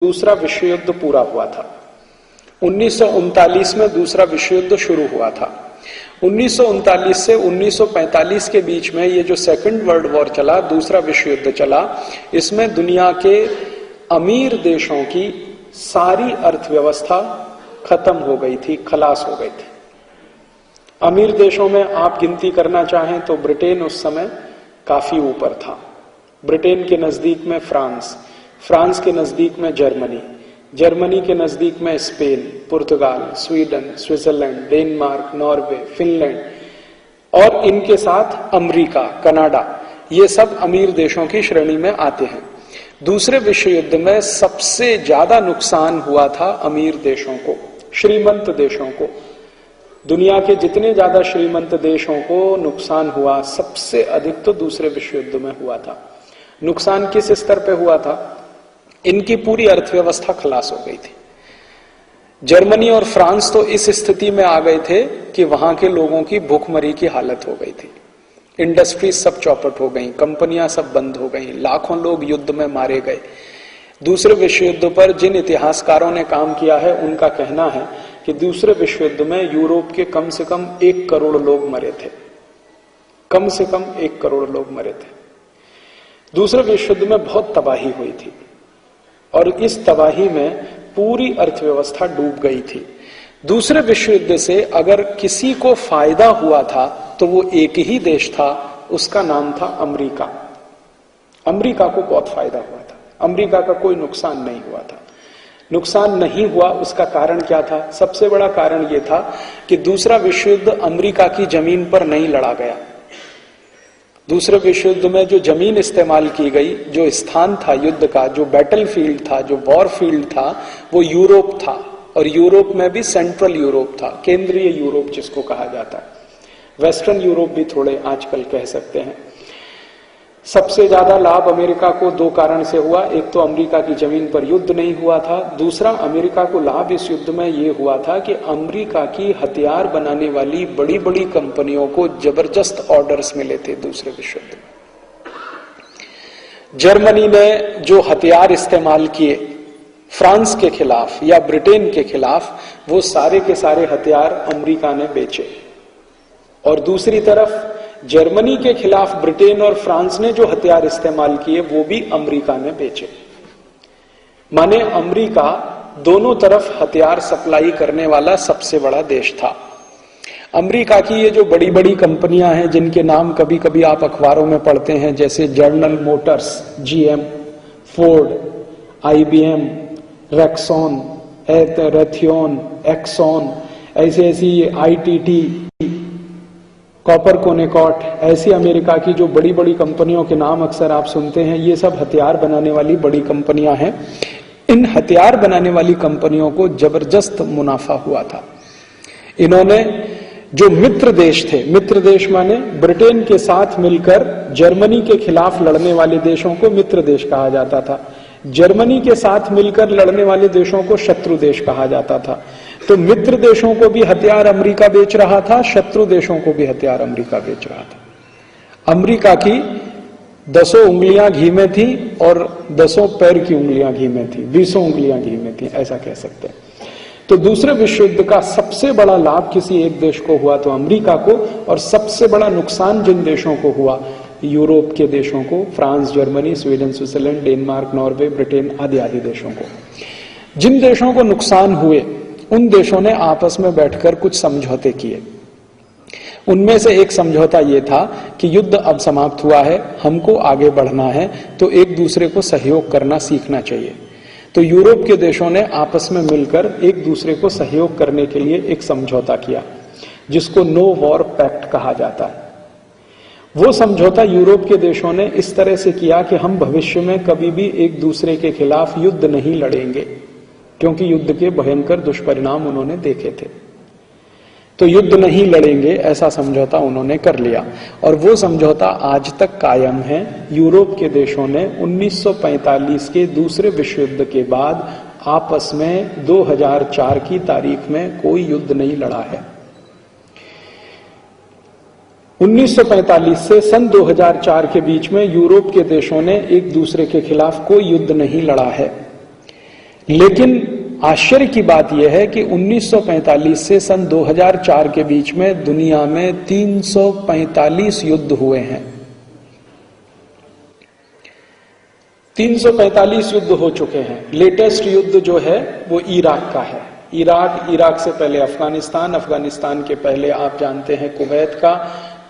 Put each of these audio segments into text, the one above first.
दूसरा विश्व युद्ध पूरा हुआ था। 1939 में दूसरा विश्व युद्ध शुरू हुआ था। 1939 से 1945 के बीच में ये जो सेकंड वर्ल्ड वॉर चला, दूसरा विश्व युद्ध चला, इसमें दुनिया के अमीर देशों की सारी अर्थव्यवस्था खत्म हो गई थी, खलास हो गई थी। अमीर देशों में आप गिनती करना चाहें तो ब्रिटेन उस समय काफी ऊपर था। ब्रिटेन के नजदीक में फ्रांस, फ्रांस के नजदीक में जर्मनी, जर्मनी के नजदीक में स्पेन, पुर्तगाल, Sweden, Switzerland, Denmark, Norway, Finland और इनके साथ अमेरिका, कनाडा, ये सब अमीर देशों की श्रेणी में आते हैं। दूसरे विश्व युद्ध में सबसे ज्यादा नुकसान हुआ था अमीर देशों को, श्रीमंत देशों को। दुनिया के जितने ज्यादा श्रीमंत देशों को नुकसान हुआ, सबसे अधिक तो दूसरे विश्व युद्ध में हुआ था। नुकसान किस स्तर पे हुआ था? इनकी पूरी अर्थव्यवस्था खलास हो गई थी। जर्मनी और फ्रांस तो इस स्थिति में आ गए थे कि वहां के लोगों की भूखमरी की हालत हो गई थी। इंडस्ट्रीज सब चौपट हो गई, कंपनियां सब बंद हो गई, लाखों लोग युद्ध में मारे गए। दूसरे विश्व युद्ध पर जिन इतिहासकारों ने काम किया है, उनका कहना है कि दूसरे विश्व युद्ध में यूरोप के कम से कम 1 करोड़ लोग मरे थे। कम से कम 1 करोड़ लोग मरे थे। दूसरे विश्व युद्ध में बहुत तबाही हुई थी और इस तबाही में पूरी अर्थव्यवस्था डूब गई थी। दूसरे विश्व युद्ध से अगर किसी को फायदा हुआ था तो वो एक ही देश था, उसका नाम था अमेरिका। अमेरिका को बहुत फायदा हुआ था, अमेरिका का कोई नुकसान नहीं हुआ था। नुकसान नहीं हुआ, उसका कारण क्या था? सबसे बड़ा कारण यह था कि दूसरा विश्व युद्ध अमेरिका की जमीन पर नहीं लड़ा गया। दूसरे विश्व युद्ध में जो जमीन इस्तेमाल की गई, जो स्थान था युद्ध का, जो बैटल फील्ड था, जो वॉर फील्ड था, वो यूरोप था। और यूरोप में भी सेंट्रल यूरोप था, केंद्रीय यूरोप जिसको कहा जाता है। वेस्टर्न यूरोप भी थोड़े आजकल कह सकते हैं। सबसे ज्यादा लाभ अमेरिका को 2 कारण से हुआ। एक तो अमेरिका की जमीन पर युद्ध नहीं हुआ था, दूसरा अमेरिका को लाभ इस युद्ध में यह हुआ था कि अमेरिका की हथियार बनाने वाली बड़ी बड़ी कंपनियों को जबरदस्त ऑर्डर्स मिले थे दूसरे विश्व युद्ध में। जर्मनी ने जो हथियार इस्तेमाल किए फ्रांस के खिलाफ या ब्रिटेन के खिलाफ, वो सारे के सारे हथियार अमेरिका ने बेचे। और दूसरी तरफ जर्मनी के खिलाफ ब्रिटेन और फ्रांस ने जो हथियार इस्तेमाल किए, वो भी अमेरिका ने बेचे। माने अमेरिका दोनों तरफ हथियार सप्लाई करने वाला सबसे बड़ा देश था। अमेरिका की ये जो बड़ी बड़ी कंपनियां हैं, जिनके नाम कभी कभी आप अखबारों में पढ़ते हैं, जैसे General Motors, GM, Ford, IBM, रेक्सॉन, रेथियोन, एक्सॉन, ऐसी ITT, कॉपर कोनेकॉट, ऐसी अमेरिका की जो बड़ी बड़ी कंपनियों के नाम अक्सर आप सुनते हैं, ये सब हथियार बनाने वाली बड़ी कंपनियां हैं। इन हथियार बनाने वाली कंपनियों को जबरदस्त मुनाफा हुआ था। इन्होंने जो मित्र देश थे, मित्र देश माने ब्रिटेन के साथ मिलकर जर्मनी के खिलाफ लड़ने वाले देशों को मित्र देश कहा जाता था। जर्मनी के साथ मिलकर लड़ने वाले देशों को शत्रु देश कहा जाता था। तो मित्र देशों को भी हथियार अमेरिका बेच रहा था, शत्रु देशों को भी हथियार अमेरिका बेच रहा था। अमेरिका की 10 उंगलियां घी में थी और 10 पैर की उंगलियां घी में थी, 20 उंगलियां घी में थी, ऐसा कह सकते हैं। तो दूसरे विश्व युद्ध का सबसे बड़ा लाभ किसी एक देश को हुआ तो अमेरिका को, और सबसे बड़ा नुकसान जिन देशों को हुआ, यूरोप के देशों को, France, Germany, Sweden, Switzerland, Denmark, Norway, Britain आदि आदि देशों को। जिन देशों को नुकसान हुए, उन देशों ने आपस में बैठकर कुछ समझौते किए। उनमें से एक समझौता यह था कि युद्ध अब समाप्त हुआ है, हमको आगे बढ़ना है, तो एक दूसरे को सहयोग करना सीखना चाहिए। तो यूरोप के देशों ने आपस में मिलकर एक दूसरे को सहयोग करने के लिए एक समझौता किया, जिसको नो वॉर पैक्ट कहा जाता है। वो समझौता यूरोप के देशों ने इस तरह से किया कि हम भविष्य में कभी भी एक दूसरे के खिलाफ युद्ध नहीं लड़ेंगे, क्योंकि युद्ध के भयंकर दुष्परिणाम उन्होंने देखे थे। तो युद्ध नहीं लड़ेंगे, ऐसा समझौता उन्होंने कर लिया और वो समझौता आज तक कायम है। यूरोप के देशों ने 1945 के दूसरे विश्व युद्ध के बाद आपस में 2004 की तारीख में कोई युद्ध नहीं लड़ा है। 1945 से सन 2004 के बीच में यूरोप के देशों ने एक दूसरे के खिलाफ कोई युद्ध नहीं लड़ा है। लेकिन आश्चर्य की बात यह है कि 1945 से सन 2004 के बीच में दुनिया में 345 युद्ध हुए हैं। 345 युद्ध हो चुके हैं। लेटेस्ट युद्ध जो है वो इराक का है। इराक से पहले अफगानिस्तान, अफगानिस्तान के पहले आप जानते हैं कुवैत का,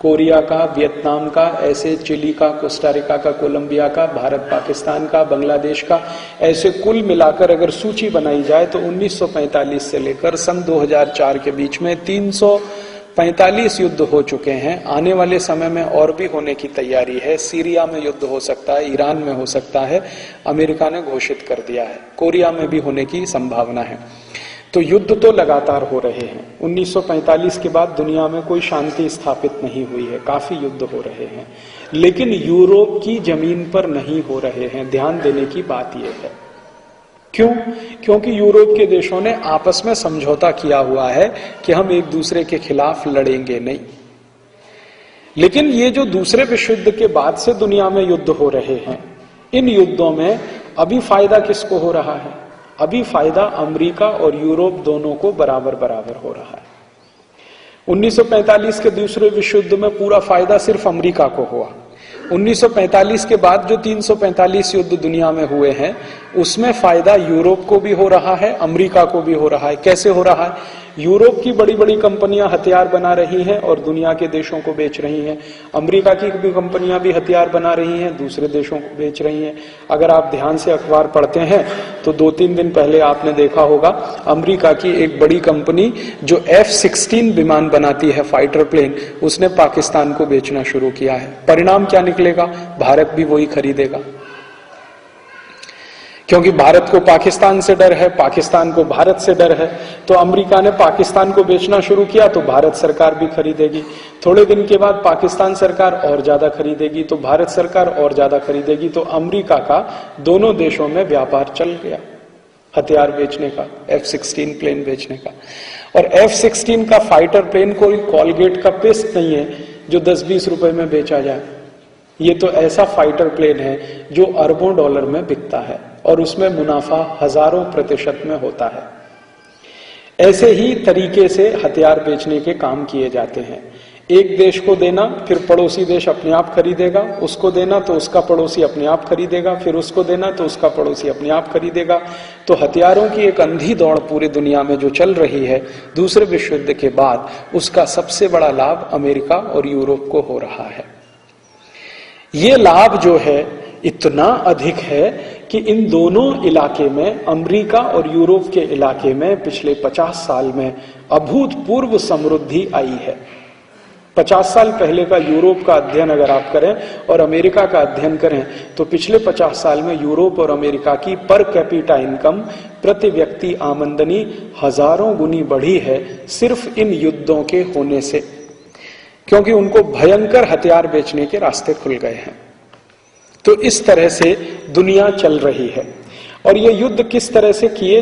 कोरिया का, वियतनाम का, ऐसे चिली का, कोस्टारिका का, कोलंबिया का, भारत पाकिस्तान का, बांग्लादेश का, ऐसे कुल मिलाकर अगर सूची बनाई जाए तो 1945 से लेकर सन 2004 के बीच में 345 युद्ध हो चुके हैं। आने वाले समय में और भी होने की तैयारी है। सीरिया में युद्ध हो सकता है, ईरान में हो सकता है, अमेरिका ने घोषित कर दिया है, कोरिया में भी होने की संभावना है। तो युद्ध तो लगातार हो रहे हैं। 1945 के बाद दुनिया में कोई शांति स्थापित नहीं हुई है, काफी युद्ध हो रहे हैं, लेकिन यूरोप की जमीन पर नहीं हो रहे हैं। ध्यान देने की बात यह है। क्यों? क्योंकि यूरोप के देशों ने आपस में समझौता किया हुआ है कि हम एक दूसरे के खिलाफ लड़ेंगे नहीं। लेकिन ये जो दूसरे विश्व युद्ध के बाद से दुनिया में युद्ध हो रहे हैं, इन युद्धों में अभी फायदा किसको हो रहा है? अभी फायदा अमेरिका और यूरोप दोनों को बराबर बराबर हो रहा है। 1945 के दूसरे विश्व युद्ध में पूरा फायदा सिर्फ अमेरिका को हुआ। 1945 के बाद जो 345 युद्ध दुनिया में हुए हैं उसमें फायदा यूरोप को भी हो रहा है, अमेरिका को भी हो रहा है। कैसे हो रहा है? यूरोप की बड़ी बड़ी कंपनियां हथियार बना रही हैं और दुनिया के देशों को बेच रही हैं। अमेरिका की भी कंपनियां भी हथियार बना रही हैं, दूसरे देशों को बेच रही हैं। अगर आप ध्यान से अखबार पढ़ते हैं तो 2-3 दिन पहले आपने देखा होगा अमेरिका की एक बड़ी कंपनी जो F-16 विमान बनाती है, फाइटर प्लेन, उसने पाकिस्तान को बेचना शुरू किया है। परिणाम क्या निकलेगा? भारत भी वही खरीदेगा, क्योंकि भारत को पाकिस्तान से डर है, पाकिस्तान को भारत से डर है। तो अमेरिका ने पाकिस्तान को बेचना शुरू किया तो भारत सरकार भी खरीदेगी। थोड़े दिन के बाद पाकिस्तान सरकार और ज्यादा खरीदेगी तो भारत सरकार और ज्यादा खरीदेगी। तो अमेरिका का दोनों देशों में व्यापार चल गया हथियार बेचने का, F-16 प्लेन बेचने का। और F-16 का फाइटर प्लेन कोई कॉलगेट का पेस्ट नहीं है जो 10-20 रुपए में बेचा जाए। ये तो ऐसा फाइटर प्लेन है जो अरबों डॉलर में बिकता है और उसमें मुनाफा हजारों % में होता है। ऐसे ही तरीके से हथियार बेचने के काम किए जाते हैं। एक देश को देना, फिर पड़ोसी देश अपने आप खरीदेगा, उसको देना तो उसका पड़ोसी अपने आप खरीदेगा, फिर उसको देना तो उसका पड़ोसी अपने आप खरीदेगा। तो हथियारों की एक अंधी दौड़ पूरी दुनिया में जो चल रही है दूसरे विश्व युद्ध के बाद, उसका सबसे बड़ा लाभ अमेरिका और यूरोप को हो रहा है। ये लाभ जो है इतना अधिक है कि इन दोनों इलाके में, अमेरिका और यूरोप के इलाके में पिछले 50 साल में अभूतपूर्व समृद्धि आई है। 50 साल पहले का यूरोप का अध्ययन अगर आप करें और अमेरिका का अध्ययन करें तो पिछले 50 साल में यूरोप और अमेरिका की पर कैपिटा इनकम, प्रति व्यक्ति आमदनी हजारों गुनी बढ़ी है सिर्फ इन युद्धों के होने से, क्योंकि उनको भयंकर हथियार बेचने के रास्ते खुल गए हैं। तो इस तरह से दुनिया चल रही है। और ये युद्ध किस तरह से किए